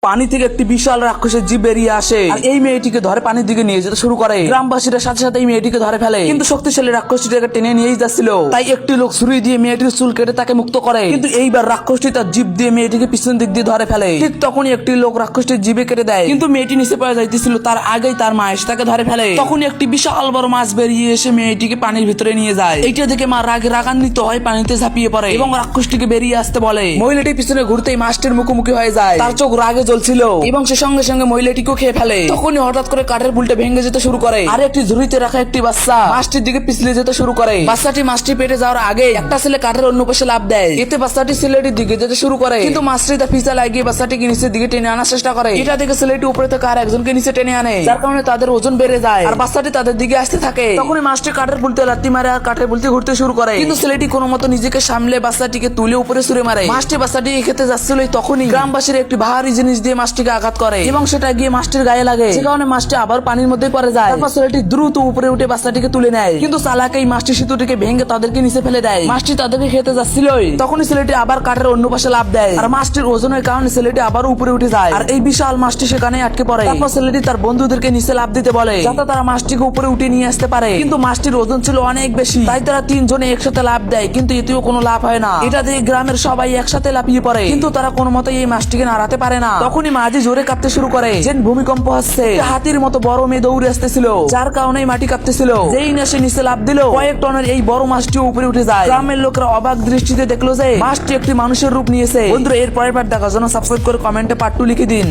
পানি থেকে একটি বিশাল রাক্ষসের জীব বেরিয়ে আসে আর এই মেয়েটিকে ধরে পানির দিকে নিয়ে যেতে শুরু করে। গ্রামবাসীরা সাথে সাথে এই মেয়েটিকে ধরে ফেলে, কিন্তু শক্তিশালী রাক্ষসটিকে টেনে নিয়েই যাচ্ছিল। তাই একটি লোক ছুরি দিয়ে মেয়েটির চুল কেটে তাকে মুক্ত করে, কিন্তু এইবার রাক্ষসটি তার জিভ দিয়ে মেয়েটিকে পিছন দিক দিয়ে ধরে ফেলে। ঠিক তখনই একটি লোক রাক্ষসটির জিভে কেটে দেয়, কিন্তু মেয়েটি নিচে পড়ে যাইতেছিল তার আগেই তার মা এসে তাকে ধরে ফেলে। তখনই একটি বিশাল বড় মাছ বেরিয়ে এসে মেয়েটিকে পানির ভিতরে নিয়ে যায়। এইটা দেখে মা রাগান্বিত হয়, পানিতে ঝাঁপিয়ে পড়ে এবং রাক্ষসটিকে বেরিয়ে আসতে বলে। মহিলাটি পিছনে ঘুরতেই মাছটির মুখোমুখি হয়ে যায়, তার চোখ রাগে জ্বলছিল এবং সে সঙ্গে সঙ্গে মহিলাটিকেও খেয়ে ফেলে। তখনই হঠাৎ করে কাঠের বুলটা ভেঙে যেতে শুরু করে আর একটি ঝুড়িতে রাখা একটি বাচ্চা মাছটির দিকে পিছলে যেতে শুরু করে। বাচ্চাটি মাছটি পেটে যাওয়ার আগে একটা ছেলে কাঠের অন্য পাশে লাফ দেয়, এতে বাচ্চাটি ছেলেটির দিকে যেতে শুরু করে, কিন্তু মাছটি তার পিছা লাগিয়ে বাচ্চাটিকে নিচের দিকে টেনে আনার চেষ্টা করে। এটা দেখে ছেলেটি উপরে থেকে আর একজনকে নিচে টেনে আনে, যার কারণে তাদের ওজন বেড়ে যায় আর বাচ্চাটি তাদের দিকে আসতে থাকে। তখনই মাছটি কাঠের বুলতে লাথি মারে আর কাঠের বুলতে ঘুরতে শুরু করে, কিন্তু ছেলেটি কোনো মতো নিজেকে সামলে বাচ্চাটিকে তুলে উপরে ছুঁড়ে মারে। মাছটি বাচ্চাটিকে খেতে যাচ্ছিল, তখনই গ্রামবাসীর একটি ভারী জিনিস দিয়ে মাছটিকে আঘাত করে এবং সেটা গিয়ে মাছটির গায়ে লাগে, যে কারণে মাছটি আবার পানির মধ্যে পড়ে যায়। তারপর ছেলেটি দ্রুত উপরে উঠে বাচ্চাটিকে তুলে নেয়, কিন্তু চালাক এই মাছটি সেতুটিকে ভেঙে তাদেরকে নিচে ফেলে দেয়। মাছটি তাদেরকে খেতে যাচ্ছিল, তখনই ছেলেটি আবার কাঠের অন্য পাশে লাফ দেয় আর মাছটির ওজনের কারণে ছেলেটি আবার উপরে উঠে যায় আর এই বিশাল মাছটি সেখানে আটকে পড়ে। তারপর ছেলেটি তার বন্ধুদেরকে নিচে লাফ দিতে বলে যাতে তারা মাছটিকে উপরে উঠে নিয়ে আসতে পারে, কিন্তু মাছটির ওজন ছিল অনেক বেশি, তাই তারা তিনজনে একসাথে লাফ দেয়, কিন্তু এতেও কোনো লাভ হয় না। এটা দেখে গ্রামের সবাই একসাথে লাফিয়ে পড়ে, কিন্তু তারা কোনো মতেই এই মাছটিকে নাড়াতে পারে না। তখনই মাঝি জোরে কাঁপতে শুরু করে, যেন ভূমিকম্প হচ্ছে। হাতির মতো বড় মেয়ে দৌড়ে আসতেছিল, যার কারণে মাটি কাঁপতেছিল। যেই না সে নিচে লাফ দিল, কয়েক টনের এই বড় মাছটি উপরে উঠে যায়। গ্রামের লোকরা অবাক দৃষ্টিতে দেখলো যে মাছটি একটি মানুষের রূপ নিয়েছে। বন্ধুরা, এর পরের পার্ট দেখার জন্য সাবস্ক্রাইব করে কমেন্টে পার্ট 2 লিখে দিন।